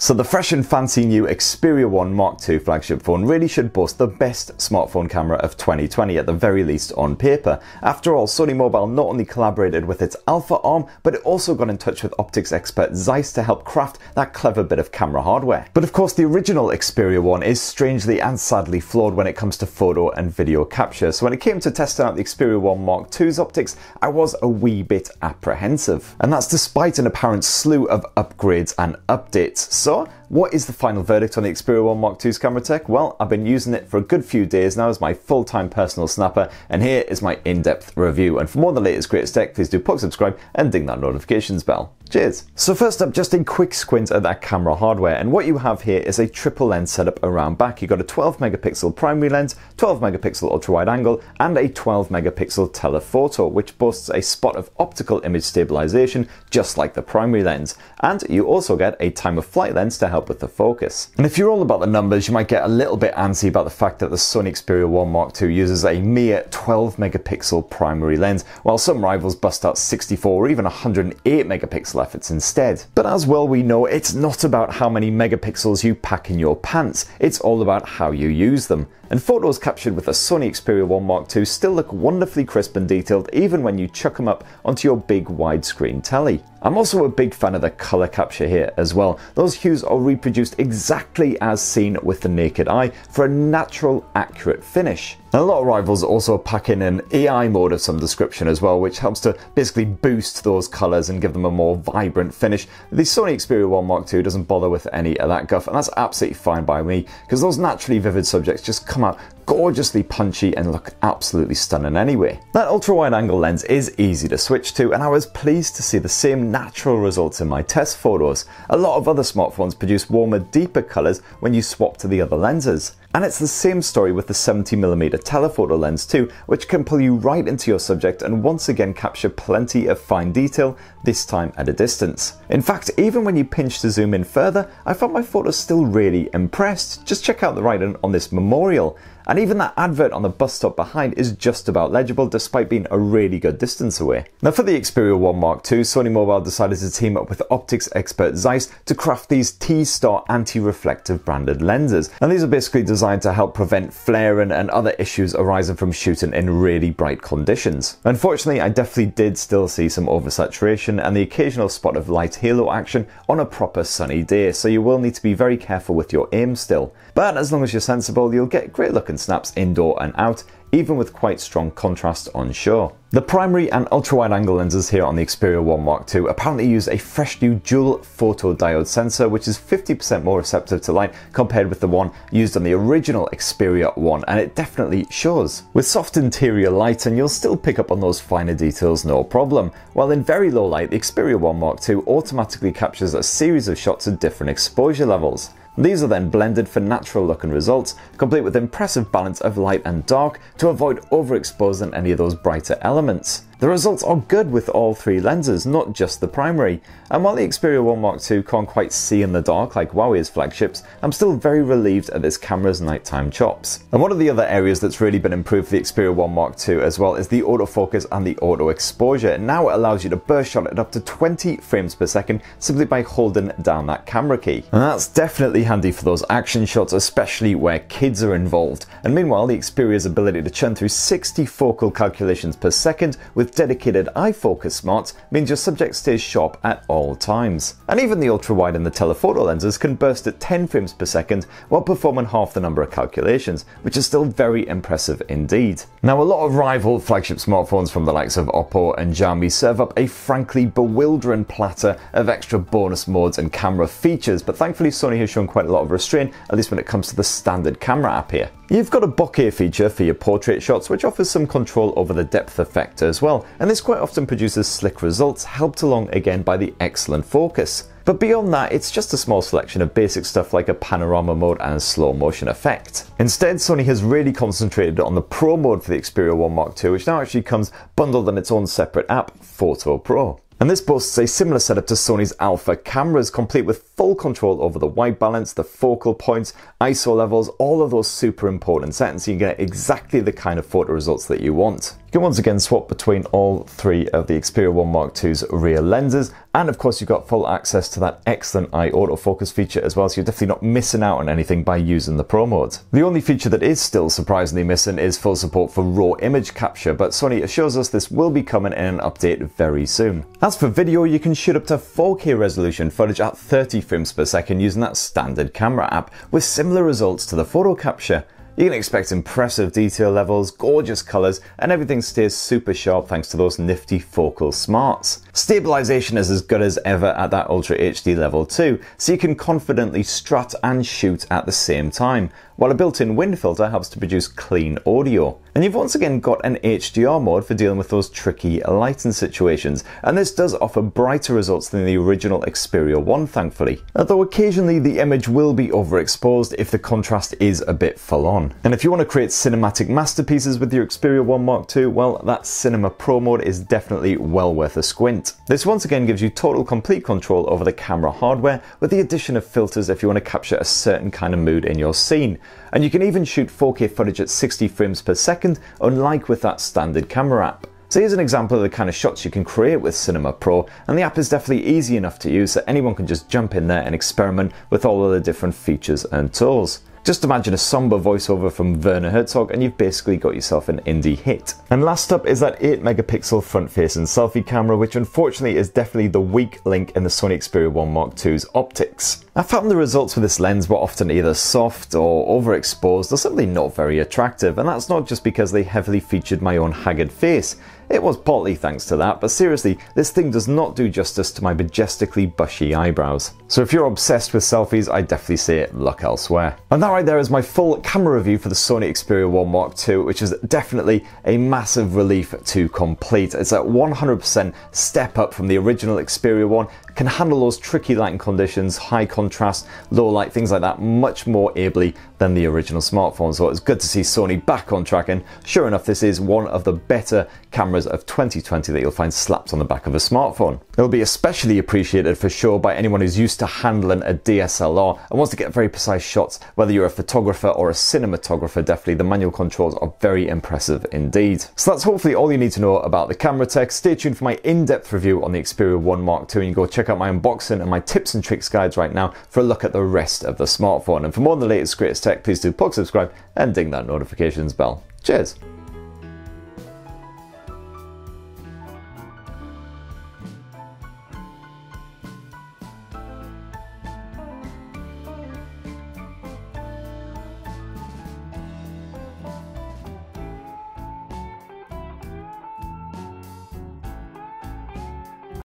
So the fresh and fancy new Xperia 1 Mark II flagship phone really should boast the best smartphone camera of 2020, at the very least on paper. After all, Sony Mobile not only collaborated with its Alpha arm, but it also got in touch with optics expert Zeiss to help craft that clever bit of camera hardware. But of course, the original Xperia 1 is strangely and sadly flawed when it comes to photo and video capture. So when it came to testing out the Xperia 1 Mark II's optics, I was a wee bit apprehensive. And that's despite an apparent slew of upgrades and updates. So, what is the final verdict on the Xperia 1 Mark II's camera tech? Well, I've been using it for a good few days now as my full-time personal snapper, and here is my in-depth review. And for more on the latest greatest tech, please do subscribe and ding that notifications bell. Cheers! So first up, just a quick squint at that camera hardware, and what you have here is a triple lens setup around back. You've got a 12 megapixel primary lens, 12 megapixel ultra-wide angle, and a 12 megapixel telephoto, which boasts a spot of optical image stabilization, just like the primary lens. And you also get a time of flight lens to help with the focus. And if you're all about the numbers, you might get a little bit antsy about the fact that the Sony Xperia 1 Mark II uses a mere 12 megapixel primary lens, while some rivals bust out 64 or even 108 megapixel efforts instead. But as well we know, it's not about how many megapixels you pack in your pants, it's all about how you use them. And photos captured with a Sony Xperia 1 Mark II still look wonderfully crisp and detailed even when you chuck them up onto your big widescreen telly. I'm also a big fan of the colour capture here as well. Those hues are reproduced exactly as seen with the naked eye for a natural, accurate finish. And a lot of rivals also pack in an AI mode of some description as well, which helps to basically boost those colours and give them a more vibrant finish. The Sony Xperia 1 Mark II doesn't bother with any of that guff, and that's absolutely fine by me, because those naturally vivid subjects just come out gorgeously punchy and look absolutely stunning anyway. That ultra-wide angle lens is easy to switch to, and I was pleased to see the same natural results in my test photos. A lot of other smartphones produce warmer, deeper colours when you swap to the other lenses. And it's the same story with the 70mm telephoto lens too, which can pull you right into your subject and once again capture plenty of fine detail, this time at a distance. In fact, even when you pinch to zoom in further, I found my photos still really impressed. Just check out the writing on this memorial. And even that advert on the bus stop behind is just about legible despite being a really good distance away. Now for the Xperia 1 Mark II, Sony Mobile decided to team up with optics expert Zeiss to craft these T-Star anti-reflective branded lenses. And these are basically designed to help prevent flaring and other issues arising from shooting in really bright conditions. Unfortunately, I definitely did still see some oversaturation and the occasional spot of light halo action on a proper sunny day, so you will need to be very careful with your aim still. But as long as you're sensible, you'll get great looking snaps indoor and out, even with quite strong contrast on shore. The primary and ultra-wide angle lenses here on the Xperia 1 Mark II apparently use a fresh new dual photodiode sensor, which is 50% more receptive to light compared with the one used on the original Xperia 1, and it definitely shows. With soft interior lighting, you'll still pick up on those finer details no problem, while in very low light, the Xperia 1 Mark II automatically captures a series of shots at different exposure levels. These are then blended for natural looking results, complete with impressive balance of light and dark to avoid overexposing any of those brighter elements. The results are good with all three lenses, not just the primary. And while the Xperia 1 Mark II can't quite see in the dark like Huawei's flagships, I'm still very relieved at this camera's nighttime chops. And one of the other areas that's really been improved for the Xperia 1 Mark II as well is the autofocus and the auto exposure. Now it allows you to burst shot at up to 20 frames per second simply by holding down that camera key. And that's definitely handy for those action shots, especially where kids are involved. And meanwhile, the Xperia's ability to churn through 60 focal calculations per second with dedicated eye focus smarts means your subject stays sharp at all times. And even the ultra-wide and the telephoto lenses can burst at 10 frames per second while performing half the number of calculations, which is still very impressive indeed. Now, a lot of rival flagship smartphones from the likes of Oppo and Xiaomi serve up a frankly bewildering platter of extra bonus modes and camera features, but thankfully Sony has shown quite a lot of restraint, at least when it comes to the standard camera app here. You've got a bokeh feature for your portrait shots, which offers some control over the depth effect as well, and this quite often produces slick results, helped along again by the excellent focus. But beyond that, it's just a small selection of basic stuff like a panorama mode and a slow motion effect. Instead, Sony has really concentrated on the Pro mode for the Xperia 1 Mark II, which now actually comes bundled in its own separate app, Photo Pro. And this boasts a similar setup to Sony's Alpha cameras, complete with full control over the white balance, the focal points, ISO levels, all of those super important settings, so you get exactly the kind of photo results that you want. You can once again swap between all three of the Xperia 1 Mark II's rear lenses, And of course, you've got full access to that excellent eye autofocus feature as well, so you're definitely not missing out on anything by using the Pro mode. The only feature that is still surprisingly missing is full support for raw image capture, but Sony assures us this will be coming in an update very soon. As for video, you can shoot up to 4K resolution footage at 30 frames per second using that standard camera app, with similar results to the photo capture. You can expect impressive detail levels, gorgeous colours, and everything stays super sharp thanks to those nifty focal smarts. Stabilisation is as good as ever at that Ultra HD level too, so you can confidently strut and shoot at the same time, while a built-in wind filter helps to produce clean audio. And you've once again got an HDR mode for dealing with those tricky lighting situations, and this does offer brighter results than the original Xperia 1 thankfully, although occasionally the image will be overexposed if the contrast is a bit full on. And if you want to create cinematic masterpieces with your Xperia 1 Mark II, well, that Cinema Pro mode is definitely well worth a squint. This once again gives you total complete control over the camera hardware, with the addition of filters if you want to capture a certain kind of mood in your scene. And you can even shoot 4K footage at 60 frames per second, unlike with that standard camera app. So here's an example of the kind of shots you can create with Cinema Pro, and the app is definitely easy enough to use so anyone can just jump in there and experiment with all of the different features and tools. Just imagine a somber voiceover from Werner Herzog and you've basically got yourself an indie hit. And last up is that 8 megapixel front-facing selfie camera, which unfortunately is definitely the weak link in the Sony Xperia 1 Mark II's optics. I found the results with this lens were often either soft or overexposed or simply not very attractive, and that's not just because they heavily featured my own haggard face. It was partly thanks to that, but seriously, this thing does not do justice to my majestically bushy eyebrows. So if you're obsessed with selfies, I definitely say look elsewhere. And that right there is my full camera review for the Sony Xperia 1 Mark II, which is definitely a massive relief to complete. It's a 100% step up from the original Xperia 1, can handle those tricky lighting conditions, high contrast, low light, things like that much more ably than the original smartphone. So it's good to see Sony back on track, and sure enough, this is one of the better cameras of 2020 that you'll find slapped on the back of a smartphone. It'll be especially appreciated for sure by anyone who's used to handling a DSLR and wants to get very precise shots. Whether you're a photographer or a cinematographer, definitely the manual controls are very impressive indeed. So that's hopefully all you need to know about the camera tech. Stay tuned for my in-depth review on the Xperia 1 Mark II, and you can go check out my unboxing and my tips and tricks guides right now for a look at the rest of the smartphone. And for more on the latest greatest tech, please do subscribe and ding that notifications bell. Cheers!